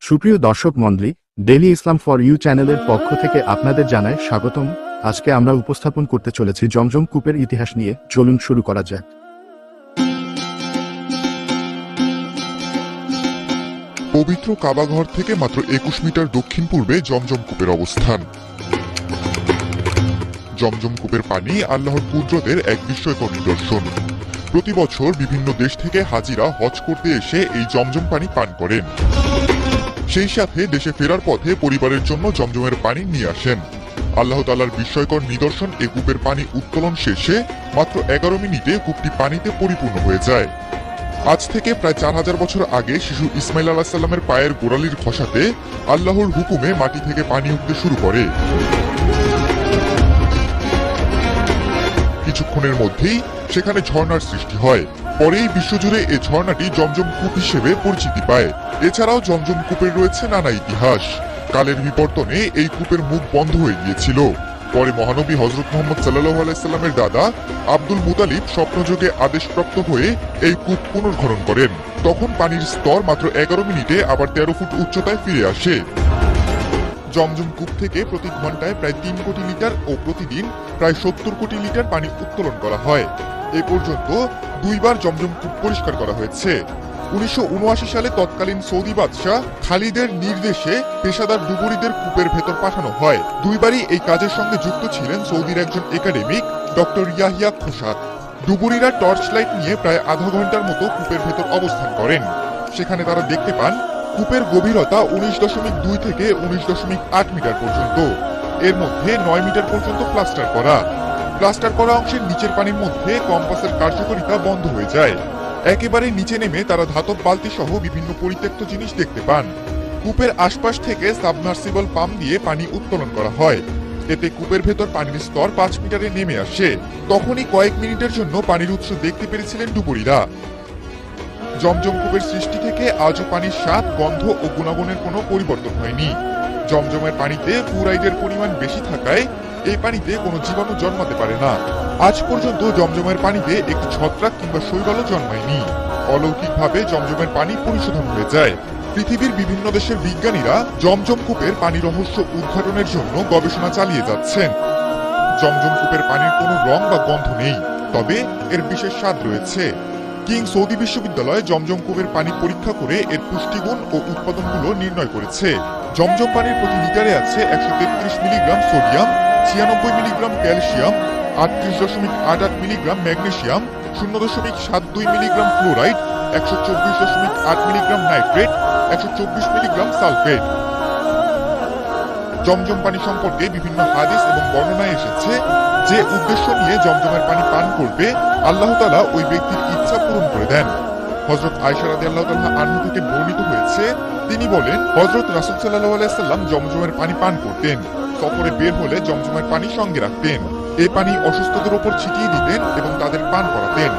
সুপ্রিয় দর্শক মণ্ডলী, ডেইলি ইসলাম ফর ইউ চ্যানেলের পক্ষ থেকে আপনাদের জানাই স্বাগতম। আজকে আমরা উপস্থাপন করতে চলেছি জমজম কূপের ইতিহাস নিয়ে। চলুন শুরু করা যাক। পবিত্র কাবাঘর থেকে মাত্র 21 মিটার দক্ষিণ পূর্বে জমজম কূপের অবস্থান। জমজম কূপের পানি আল্লাহর কুদরতের এক বিস্ময়কর নিদর্শন। প্রতি বছর বিভিন্ন দেশ থেকে হাজিরা হজ করতে এসে এই জমজম পানি পান করেন। সেই সাথে দেশে ফেরার পথে পরিবারের জন্য জমজমের পানি নিয়ে আসেন। আল্লাহ তাআলার বিস্ময়কর নিদর্শন এই কূপের পানি উত্তোলন শেষে মাত্র 11 মিনিটে কূপটি পানিতে পরিপূর্ণ হয়ে যায়। আজ থেকে প্রায় 4000 বছর আগে শিশু ইসমাইল আলাইহিস সালামের পায়ের গোড়ালির ঘষাতে আল্লাহর হুকুমে মাটি থেকে পানি উঠতে শুরু করে। কিছুক্ষণের মধ্যেই সেখানে ঝর্ণার সৃষ্টি হয়। পরেই বিশ্বজুড়ে এই ঝর্ণাটি জমজম কূপ হিসেবে পরিচিতি পায়। এছাড়াও জমজম কূপের রয়েছে নানা ইতিহাস। কালের বিবর্তনে এই কূপের মুখ বন্ধ হয়ে গিয়েছিল। পরে মহানবী হযরত মুহাম্মদ সাল্লাল্লাহু আলাইহি সাল্লামের দাদা আব্দুল মুতালিব স্বপ্নযোগে আদেশপ্রাপ্ত হয়ে এই কূপ পুনর্খনন করেন। তখন পানির স্তর মাত্র 11 মিনিটে আবার 13 ফুট উচ্চতায় ফিরে আসে। জমজম কূপ থেকে প্রতি ঘন্টায় প্রায় 3 কোটি লিটার ও প্রতিদিন প্রায় 70 কোটি লিটার পানি উত্তোলন করা হয়। এ পর্যন্ত দুইবার জমজম কূপ পরিষ্কার করা হয়েছে। 1979 সালে তৎকালীন সৌদি বাদশাহ খালিদের নির্দেশে পেশাদার ডুবুরিদের কূপের ভেতর পাঠানো হয়। দুইবারই এই কাজের সঙ্গে যুক্ত ছিলেন সৌদির একজন একাডেমিক ডক্টর ইয়াহিয়া খোসাত। ডুবুরিরা টর্চ লাইট নিয়ে প্রায় আধা ঘন্টার মতো কূপের ভেতর অবস্থান করেন। সেখানে তারা দেখতে পান কূপের গভীরতা 19.2 থেকে 19.8 মিটার পর্যন্ত। এর মধ্যে 9 মিটার পর্যন্ত প্লাস্টার করা অংশের নিচের পানির মধ্যে কম্পাসের কার্যকারিতা বন্ধ হয়ে যায়। একেবারে নিচে নেমে তারা ধাতব বালতি সহ বিভিন্ন পরিত্যক্ত জিনিস দেখতে পান। কূপের আশপাশ থেকে সাবমার্সিবল পাম্প দিয়ে পানি উত্তোলন করা হয়। এতে কূপের ভেতর পানির স্তর 5 মিটারে নেমে আসে। তখনই কয়েক মিনিটের জন্য পানির উৎস দেখতে পেরেছিলেন ডুবুরিরা। জমজম কূপের সৃষ্টি থেকে আজও পানির স্বাদ, গন্ধ ও গুণাগুণের কোনো পরিবর্তন হয়নি। জমজমের পানিতে ফ্লুরাইডের পরিমাণ বেশি থাকায় এই পানিতে কোনো জীবাণু জন্মাতে পারে না। আজ পর্যন্ত জমজমের পানিতে একটি ছত্রাক কিংবা শৈবালও জন্মায়নি। অলৌকিকভাবে জমজমের পানি পরিশোধন হয়ে যায়। পৃথিবীর বিভিন্ন দেশের বিজ্ঞানীরা জমজম কূপের পানি রহস্য উদ্ঘাটনের জন্য গবেষণা চালিয়ে যাচ্ছেন। জমজম কূপের পানির কোনো রং বা গন্ধ নেই, তবে এর বিশেষ স্বাদ রয়েছে। কিং সৌদি বিশ্ববিদ্যালয় জমজম কূপের পানি পরীক্ষা করে এর পুষ্টিগুণ ও উৎপাদনগুলো নির্ণয় করেছে। জমজম পানির প্রতি লিটারে আছে 133 milligram sodium, 96 milligram calcium, 38.88 milligram magnesium, 0.72 milligram fluoride, 124.8 milligram nitrate, 124 milligram sulphate. Zamzam পানি সম্পর্কে বিভিন্ন হাদিস এবং বর্ণনায় এসেছে যে উদ্দেশ্য নিয়ে জমজমের পানি পান করবে আল্লাহ তাআলা ওই ব্যক্তির ইচ্ছা পূরণ করে দেন। হযরত আয়েশা রাদিয়াল্লাহু তাআলা আনহা থেকে বর্ণিত হয়েছে, তিনি বলেন, হযরত রাসূল সাল্লাল্লাহু আলাইহি সাল্লাম জমজমের পানি পান করতেন। সফরে বের হলে জমজমের পানি সঙ্গে রাখতেন। এই পানি অসুস্থদের উপর ছিটিয়ে দিতেন এবং তাদের পান করাতেন।